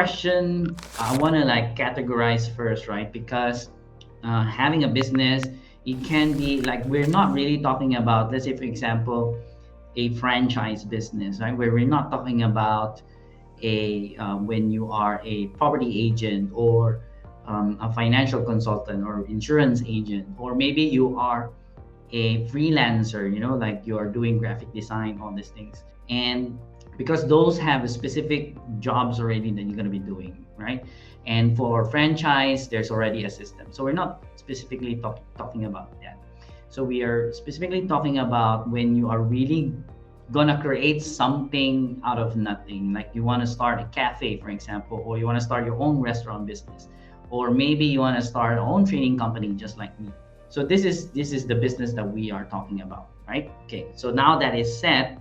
question, I want to like categorize first, right? Because having a business, it can be like, we're not really talking about, let's say, for example, a franchise business, right? Where we're not talking about a when you are a property agent or a financial consultant or insurance agent, or maybe you are a freelancer, like you are doing graphic design, all these things. And because those have specific jobs already that you're going to be doing, right? And for franchise, there's already a system. So we're not specifically talking about that. So we are specifically talking about when you are really gonna create something out of nothing. Like you want to start a cafe, for example, or you want to start your own restaurant business, or maybe you want to start your own training company, just like me. So this is the business that we are talking about, right? Okay, so now that is set,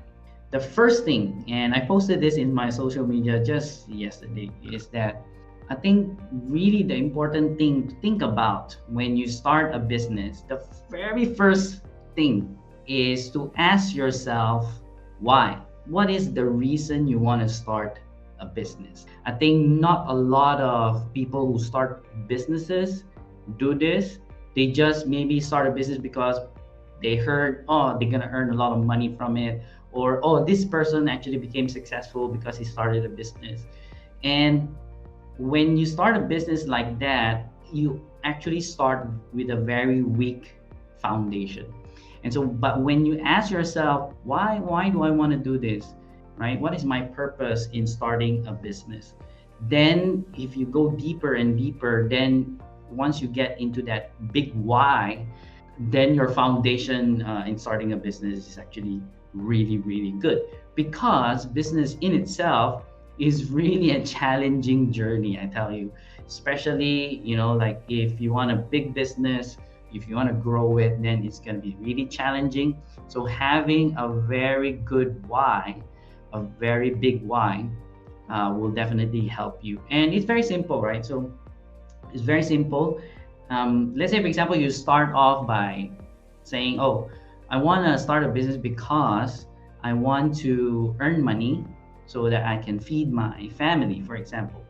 the first thing, and I posted this in my social media just yesterday, is that I think really the important thing to think about when you start a business, the very first thing is to ask yourself why. What is the reason you want to start a business? I think not a lot of people who start businesses do this. They just maybe start a business because they heard, oh, they're gonna earn a lot of money from it, or oh, this person actually became successful because he started a business. And when you start a business like that, you actually start with a very weak foundation. And so, but when you ask yourself, why do I want to do this, right? What is my purpose in starting a business? Then if you go deeper and deeper, then once you get into that big why, then your foundation in starting a business is actually really, really good, because business in itself is really a challenging journey, I tell you. Especially, like if you want a big business, if you want to grow it, then it's going to be really challenging. So having a very good why, a very big why, will definitely help you. And it's very simple, right? So it's very simple. Let's say, for example, you start off by saying, oh, I want to start a business because I want to earn money so that I can feed my family, for example.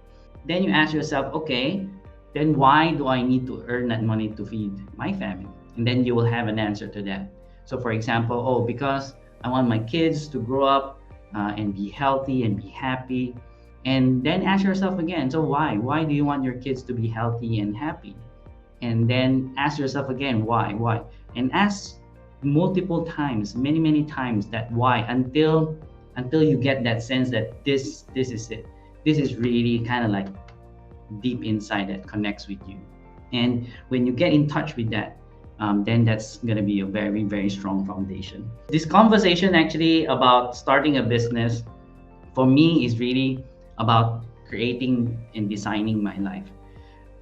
Then you ask yourself, okay, then why do I need to earn that money to feed my family? And then you will have an answer to that. So for example, oh, because I want my kids to grow up and be healthy and be happy. And then ask yourself again, so why? Why do you want your kids to be healthy and happy? And then ask yourself again, why? And ask multiple times, many times, that why, until you get that sense that this is it. This is really kind of like deep inside that connects with you. And when you get in touch with that, then that's going to be a very, very strong foundation. This conversation actually about starting a business for me is really about creating and designing my life.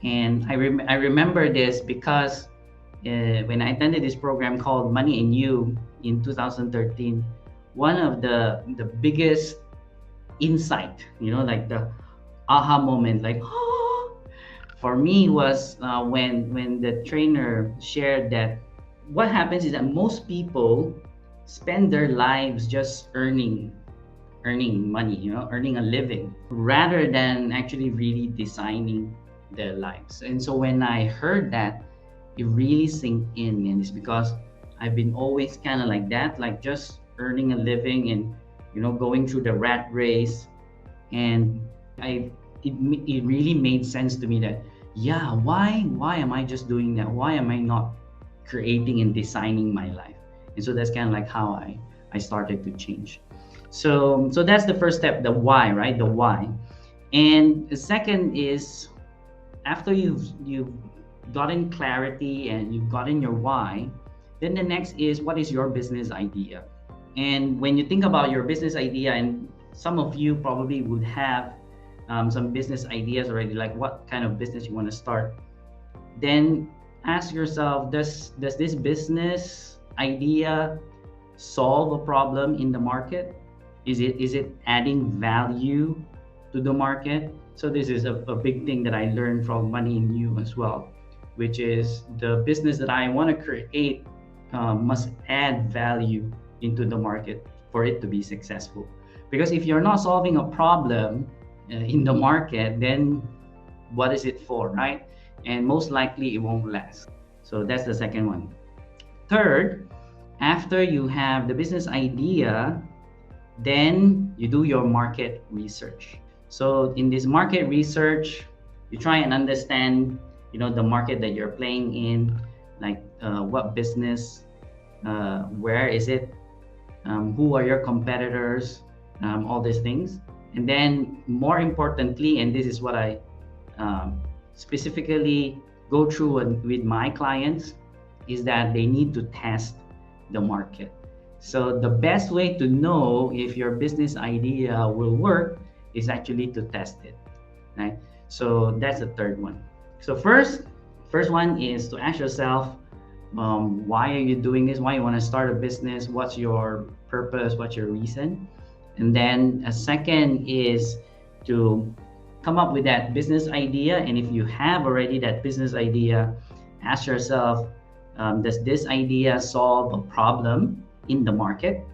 And I remember this because when I attended this program called Money and You in 2013, one of the biggest insight, like the aha moment, like, oh, for me was when the trainer shared that what happens is that most people spend their lives just earning money, earning a living, rather than actually really designing their lives. And so when I heard that, it really sank in, and it's because I've been always kind of like that, like just earning a living and going through the rat race. And it really made sense to me that, yeah, why am I just doing that? Why am I not creating and designing my life? And so that's kind of like how I started to change. So that's the first step, the why, right? The why. And the second is, after you've gotten clarity and you've gotten your why, then the next is, what is your business idea? And when you think about your business idea, and some of you probably would have some business ideas already, like what kind of business you want to start, then ask yourself, does this business idea solve a problem in the market? Is it adding value to the market? So this is a big thing that I learned from Money in You as well, which is the business that I want to create must add value into the market for it to be successful. Because if you're not solving a problem, in the market, then what is it for, right? And most likely it won't last. So that's the second one. Third, after you have the business idea, then you do your market research. So in this market research, you try and understand, the market that you're playing in, like what business, where is it, who are your competitors, all these things. And then more importantly, and this is what I specifically go through with my clients, is that they need to test the market. So the best way to know if your business idea will work is actually to test it, right? So that's the third one. So first one is to ask yourself, why are you doing this? Why you want to start a business? What's your purpose? What's your reason? And then a second is to come up with that business idea. And if you have already that business idea, ask yourself, does this idea solve a problem in the market?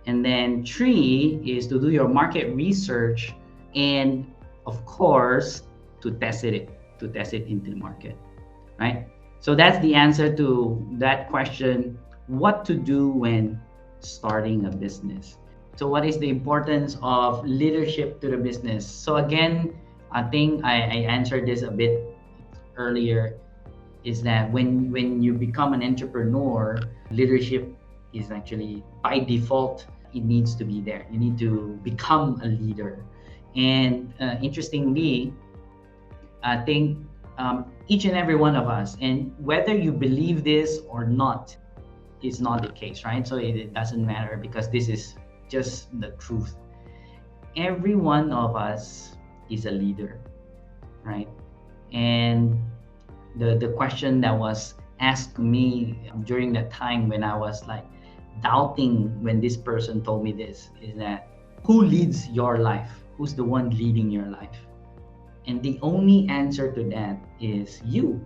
And then three is to do your market research, and of course to test it into the market, right? So that's the answer to that question, what to do when starting a business. So what is the importance of leadership to the business? So again, I think I answered this a bit earlier, is that when you become an entrepreneur, leadership is actually by default, it needs to be there. You need to become a leader. And interestingly, I think each and every one of us, and whether you believe this or not, is not the case, right? So it doesn't matter, because this is just the truth. Every one of us is a leader, right? And the question that was asked to me during that time when I was like doubting, when this person told me this, is that who leads your life? Who's the one leading your life? And the only answer to that is you.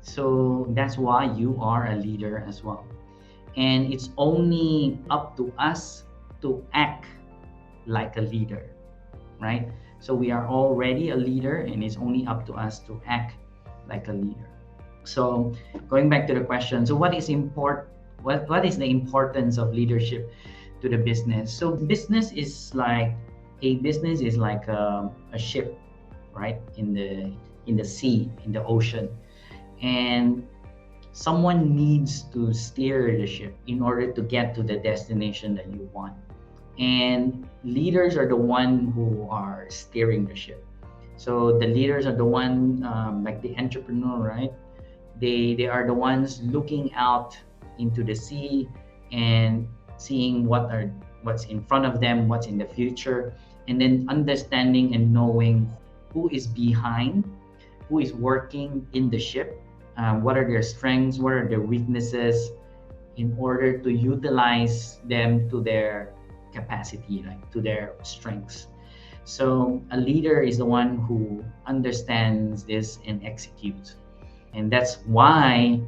So that's why you are a leader as well. And it's only up to us to act like a leader, right? So we are already a leader, and it's only up to us to act like a leader. So going back to the question, so what is the importance of leadership to the business? So business is like a ship, right, in the sea, in the ocean, and someone needs to steer the ship in order to get to the destination that you want. And leaders are the one who are steering the ship. So the leaders are the one, like the entrepreneur, right? They are the ones looking out into the sea and seeing what's in front of them, what's in the future, and then understanding and knowing who is behind, who is working in the ship, what are their strengths, what are their weaknesses, in order to utilize them to their capacity, like to their strengths. So a leader is the one who understands this and executes. And that's why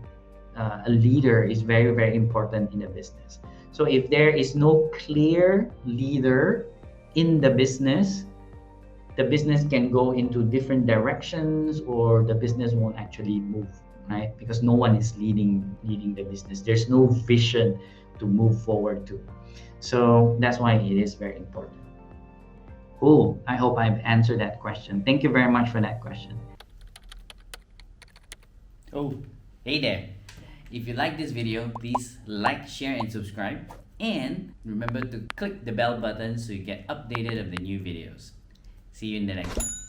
a leader is very, very important in the business. So if there is no clear leader in the business can go into different directions, or the business won't actually move, right? Because no one is leading the business. There's no vision to move forward to. So that's why it is very important. Cool. I hope I've answered that question. Thank you very much for that question. Oh, hey there. If you like this video, please like, share, and subscribe. And remember to click the bell button so you get updated of the new videos. See you in the next one.